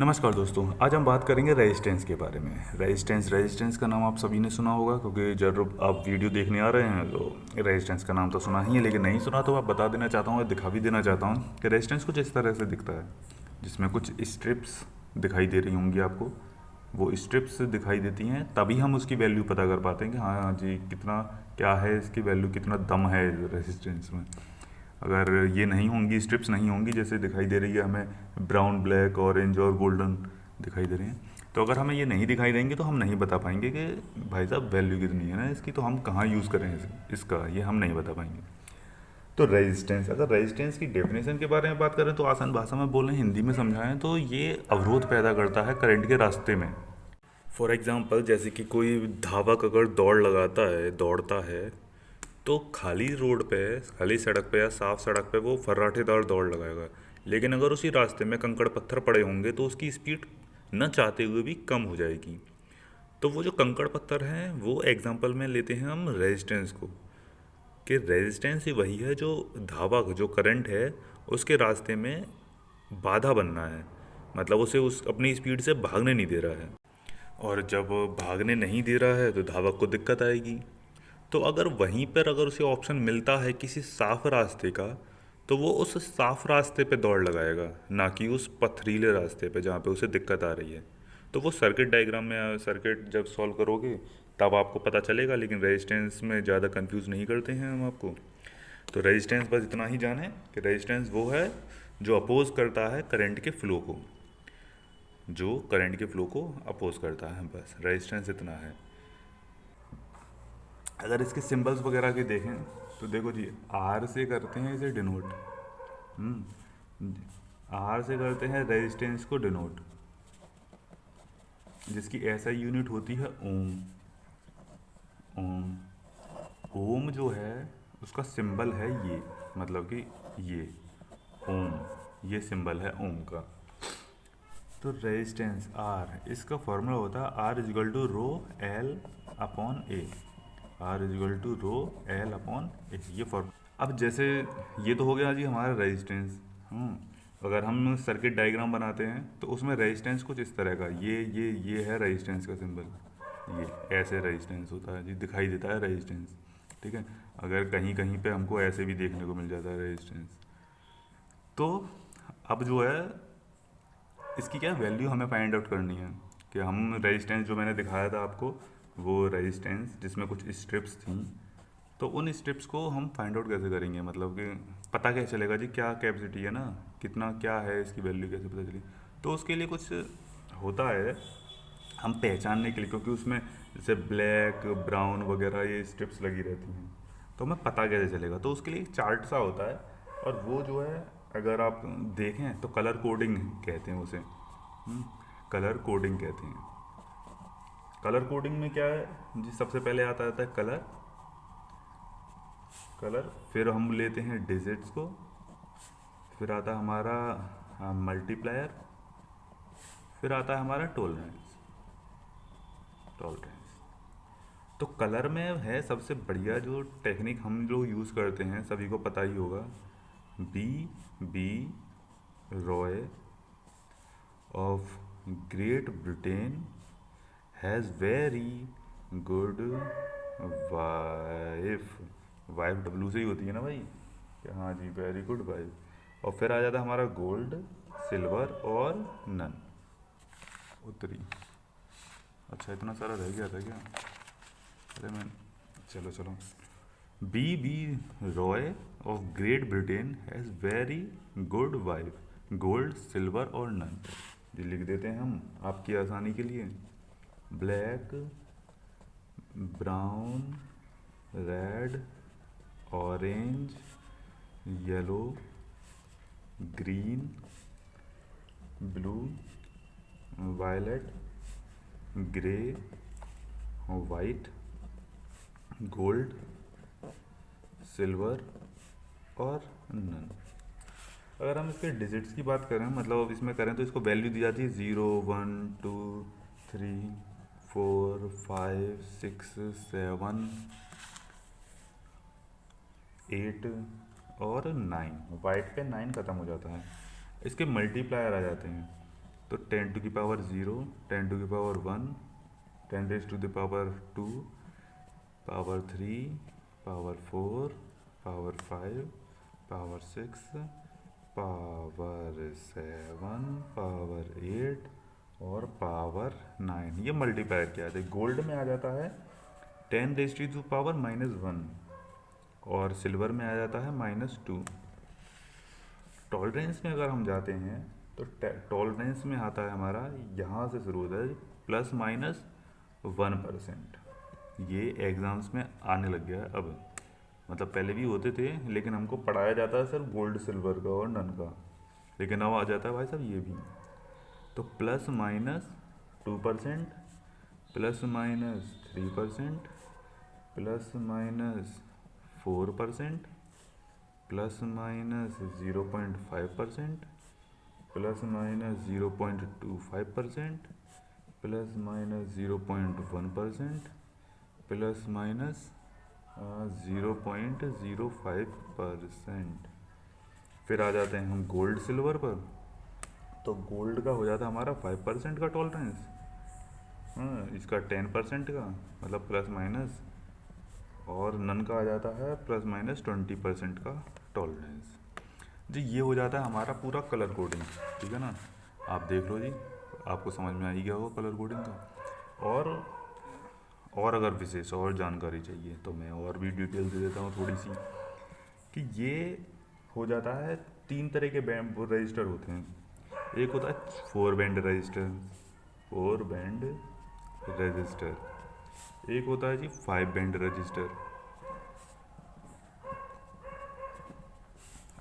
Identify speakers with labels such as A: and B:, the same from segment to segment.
A: नमस्कार दोस्तों, आज हम बात करेंगे रेजिस्टेंस के बारे में। रेजिस्टेंस का नाम आप सभी ने सुना होगा, क्योंकि जब आप वीडियो देखने आ रहे हैं तो रेजिस्टेंस का नाम तो सुना ही है। लेकिन नहीं सुना तो आप बता देना चाहता हूँ, दिखा भी देना चाहता हूँ कि रेजिस्टेंस कुछ इस तरह से दिखता है, जिसमें कुछ स्ट्रिप्स दिखाई दे रही होंगी आपको। वो स्ट्रिप्स दिखाई देती हैं, तभी हम उसकी वैल्यू पता कर पाते हैं कि हाँ जी, कितना क्या है इसकी वैल्यू, कितना दम है रेजिस्टेंस में। अगर ये नहीं होंगी, स्ट्रिप्स नहीं होंगी, जैसे दिखाई दे रही है हमें ब्राउन, ब्लैक, ऑरेंज और गोल्डन दिखाई दे रही हैं, तो अगर हमें ये नहीं दिखाई देंगे तो हम नहीं बता पाएंगे कि भाई साहब वैल्यू कितनी है ना इसकी, तो हम कहाँ यूज़ करें इसका, ये हम नहीं बता पाएंगे। तो रेजिस्टेंस, अगर रेजिस्टेंस की डेफिनेशन के बारे में बात करें तो आसान भाषा में बोलें, हिंदी में समझाएं तो ये अवरोध पैदा करता है करंट के रास्ते में। फॉर एग्जांपल, जैसे कि कोई धावक अगर दौड़ लगाता है, दौड़ता है, तो खाली रोड पे, खाली सड़क पे या साफ सड़क पे वो फर्राटेदार दौड़ लगाएगा। लेकिन अगर उसी रास्ते में कंकड़ पत्थर पड़े होंगे तो उसकी स्पीड न चाहते हुए भी कम हो जाएगी। तो वो जो कंकड़ पत्थर हैं, वो एग्जांपल में लेते हैं हम रेजिस्टेंस को, कि रेजिस्टेंस ही वही है जो धावक, जो करंट है, उसके रास्ते में बाधा बनना है। मतलब उसे उस अपनी स्पीड से भागने नहीं दे रहा है, और जब भागने नहीं दे रहा है तो धावक को दिक्कत आएगी। तो अगर वहीं पर अगर उसे ऑप्शन मिलता है किसी साफ रास्ते का, तो वो उस साफ रास्ते पे दौड़ लगाएगा, ना कि उस पथरीले रास्ते पे जहाँ पे उसे दिक्कत आ रही है। तो वो सर्किट डायग्राम में, सर्किट जब सॉल्व करोगे तब आपको पता चलेगा, लेकिन रेजिस्टेंस में ज़्यादा कंफ्यूज नहीं करते हैं हम आपको। तो रेजिस्टेंस बस इतना ही जाने कि रेजिस्टेंस वो है जो अपोज करता है करंट के फ्लो को, जो करंट के फ्लो को अपोज करता है, बस रेजिस्टेंस इतना है। अगर इसके सिंबल्स वगैरह के देखें तो देखो जी, आर से करते हैं इसे डिनोट। आर से करते हैं रेजिस्टेंस को डिनोट, जिसकी ऐसा यूनिट होती है ओम। ओम ओम जो है उसका सिंबल है ये, मतलब कि ये ओम, ये सिंबल है ओम का। तो रेजिस्टेंस आर, इसका फॉर्मूला होता है R is equal to rho L upon A. R is equal to rho L upon A, ये फॉर्म। अब जैसे ये तो हो गया जी हमारा रेजिस्टेंस। अगर हम सर्किट डायग्राम बनाते हैं तो उसमें रेजिस्टेंस कुछ इस तरह का, ये है रेजिस्टेंस का सिंबल, ये ऐसे रेजिस्टेंस होता है जी, दिखाई देता है रेजिस्टेंस। ठीक है, अगर कहीं कहीं पे हमको ऐसे भी देखने को मिल जाता है रेजिस्टेंस। तो अब जो है इसकी क्या वैल्यू हमें फाइंड आउट करनी है, कि हम रेजिस्टेंस जो मैंने दिखाया था आपको, वो रेजिस्टेंस जिसमें कुछ स्ट्रिप्स थी, तो उन स्ट्रिप्स को हम फाइंड आउट कैसे करेंगे, मतलब कि पता कैसे चलेगा जी क्या कैपेसिटी है ना, कितना क्या है, इसकी वैल्यू कैसे पता चली। तो उसके लिए कुछ होता है हम पहचानने के लिए, क्योंकि उसमें जैसे ब्लैक, ब्राउन वगैरह ये स्ट्रिप्स लगी रहती हैं, तो हमें पता कैसे चलेगा। तो उसके लिए एक चार्ट सा होता है, और वो जो है अगर आप देखें तो कलर कोडिंग कहते हैं उसे। कलर कोडिंग कहते हैं। कलर कोडिंग में क्या है जी, सबसे पहले आता है कलर, फिर हम लेते हैं डिजिट्स को, फिर आता है हमारा मल्टीप्लायर, फिर आता है हमारा टॉलरेंस। टॉलरेंस तो कलर में है सबसे बढ़िया जो टेक्निक हम लोग यूज़ करते हैं, सभी को पता ही होगा। B B Roy of Great Britain has very good wife. Wife W से ही होती है ना भाई, कि हाँ जी वेरी गुड वाइफ। और फिर आ जाता है हमारा गोल्ड, सिल्वर और नन। उत्तरी, अच्छा इतना सारा रह गया था क्या, अरे मैं, चलो चलो। B Roy of Great Britain has very good wife, gold, silver और नन। ये लिख देते हैं हम आपकी आसानी के लिए। Black, brown, red, orange, yellow, green, blue, violet, grey, white, gold, silver और नन। अगर हम इसके डिजिट्स की बात करें, मतलब अब इसमें करें, तो इसको वैल्यू दी जाती है 0, 1, 2, 3, 4, 5, 6, 7, 8 और 9। वाइट पे 9 ख़त्म हो जाता है। इसके मल्टीप्लायर आ जाते हैं, तो 10 to the power 0, 10 to the power 1, 10 raise to the power 2, power 3, power 4, power 5, power 6, power 7, power 8 और पावर 9। ये मल्टीप्लायर क्या है, गोल्ड में आ जाता है 10 रेज टू द पावर -1 और सिल्वर में आ जाता है -2। टॉलरेंस में अगर हम जाते हैं तो टॉलरेंस में आता है हमारा, यहाँ से शुरू होता है ±1%। ये एग्ज़ाम्स में आने लग गया है अब, मतलब पहले भी होते थे लेकिन हमको पढ़ाया जाता है सिर्फ गोल्ड सिल्वर का और नन का, लेकिन अब आ जाता है भाई साहब ये भी। तो ±2%, ±3%, ±4%, ±0.5%, ±0.25%, ±0.1%, ±0.05%। फिर आ जाते हैं हम गोल्ड सिल्वर पर। तो गोल्ड का हो जाता है हमारा 5% का टॉलरेंस, इसका 10% का मतलब प्लस माइनस, और नन का आ जाता है ±20% का टॉलरेंस। जी ये हो जाता है हमारा पूरा कलर कोडिंग, ठीक है ना। आप देख लो जी, आपको समझ में आ ही गया होगा कलर कोडिंग का। और अगर विशेष और जानकारी चाहिए तो मैं और भी डिटेल दे देता हूँ थोड़ी सी, कि ये हो जाता है 3 तरह के बैंड रजिस्टर होते हैं। एक होता है 4 बैंड रजिस्टर, 4 बैंड रजिस्टर। एक होता है जी 5 बैंड रजिस्टर,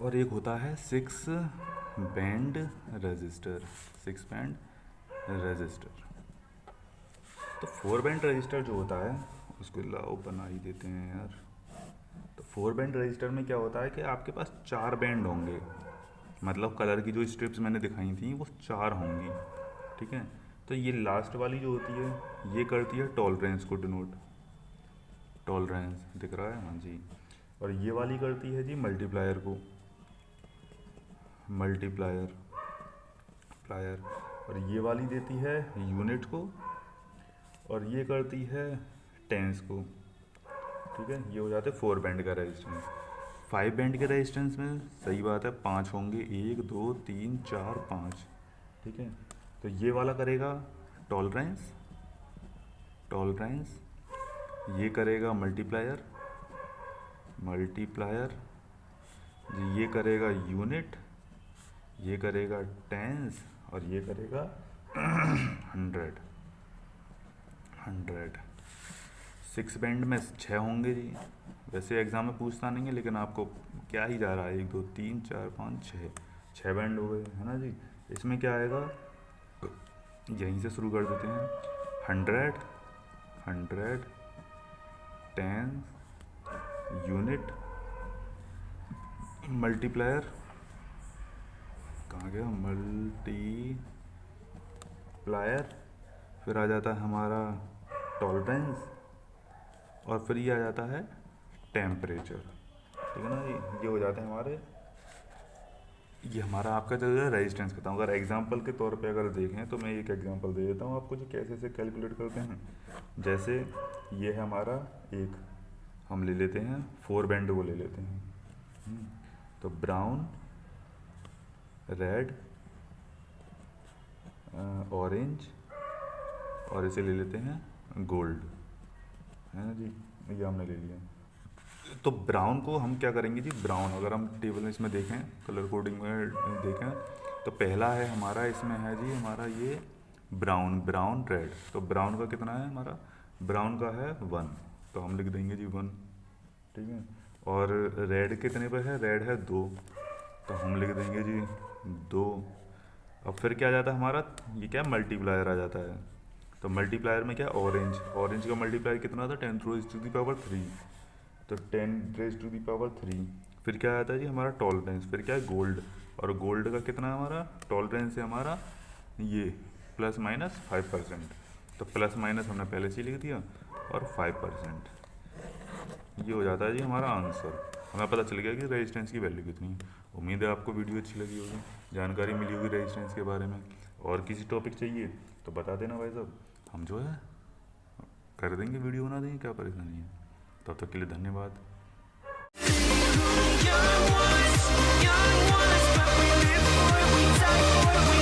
A: और एक होता है 6 बैंड रजिस्टर, 6 बैंड रजिस्टर। तो 4 बैंड रजिस्टर जो होता है उसको लाओ बना ही देते हैं यार। तो 4 बैंड रजिस्टर में क्या होता है कि आपके पास 4 बैंड होंगे, मतलब कलर की जो स्ट्रिप्स मैंने दिखाई थी वो 4 होंगी, ठीक है। तो ये लास्ट वाली जो होती है ये करती है टॉलरेंस को डिनोट, टॉलरेंस दिख रहा है, हाँ जी। और ये वाली करती है जी मल्टीप्लायर को, मल्टीप्लायर प्लायर। और ये वाली देती है यूनिट को, और ये करती है टेंस को, ठीक है। ये हो जाते हैं 4 बैंड का रेजिस्टेंस। 5 बैंड के रेजिस्टेंस में सही बात है 5 होंगे, 1 2 3 4 5, ठीक है। तो ये वाला करेगा टॉलरेंस, टॉलरेंस। ये करेगा मल्टीप्लायर, मल्टीप्लायर। ये करेगा यूनिट, ये करेगा टेंस, और ये करेगा 100, 100। 6 बैंड में 6 होंगे जी। वैसे एग्ज़ाम में पूछता नहीं है लेकिन आपको क्या ही जा रहा है, 1 2 3 4 5 6 बैंड हो गए, है ना जी। इसमें क्या आएगा, यहीं से शुरू कर देते हैं। 100, 100, टेंस, यूनिट, मल्टीप्लायर, कहाँ गया मल्टीप्लायर, फिर आ जाता है हमारा टॉलरेंस, और फिर ये आ जाता है टेम्परेचर, ठीक है ना जी। ये हो जाते हैं हमारे, ये हमारा आपका चल रहा है रेजिस्टेंस खत्म। अगर एग्जांपल के तौर पे अगर देखें तो मैं एक एग्जांपल दे देता हूँ आपको जी कैसे से कैलकुलेट करते हैं। जैसे ये है हमारा एक, हम ले लेते हैं 4 बैंड को ले लेते हैं, तो ब्राउन, रेड, ऑरेंज, और इसे ले लेते हैं गोल्ड, है ना जी। ये हमने ले लिया। तो ब्राउन को हम क्या करेंगे जी, ब्राउन अगर हम टेबल में इसमें देखें, कलर कोडिंग में देखें, तो पहला है हमारा, इसमें है जी हमारा ये ब्राउन, ब्राउन रेड। तो ब्राउन का कितना है हमारा, ब्राउन का है 1, तो हम लिख देंगे जी 1, ठीक है। और रेड कितने पे है, रेड है 2, तो हम लिख देंगे जी 2। अब फिर क्या आ जाता है हमारा, ये क्या मल्टीप्लायर आ जाता है। तो मल्टीप्लायर में क्या, ऑरेंज, ऑरेंज का मल्टीप्लायर कितना था 10 रेज़ टू द पावर 3, तो 10 रेज़ टू द पावर 3। फिर क्या आता है जी हमारा टॉलरेंस, फिर क्या है गोल्ड, और गोल्ड का कितना है हमारा टॉलरेंस है हमारा ये ±5%। तो प्लस माइनस हमने पहले से लिख दिया, और 5%। ये हो जाता है जी हमारा आंसर। हमें पता चल गया कि रेजिस्टेंस की वैल्यू कितनी है। उम्मीद है आपको वीडियो अच्छी लगी होगी, जानकारी मिली होगी रेजिस्टेंस के बारे में। और किसी टॉपिक चाहिए तो बता देना भाई साहब, हम जो है कर देंगे, वीडियो बना देंगे, क्या परेशानी है। तब तक के लिए धन्यवाद।
B: Young ones, but we live for it, we die for it.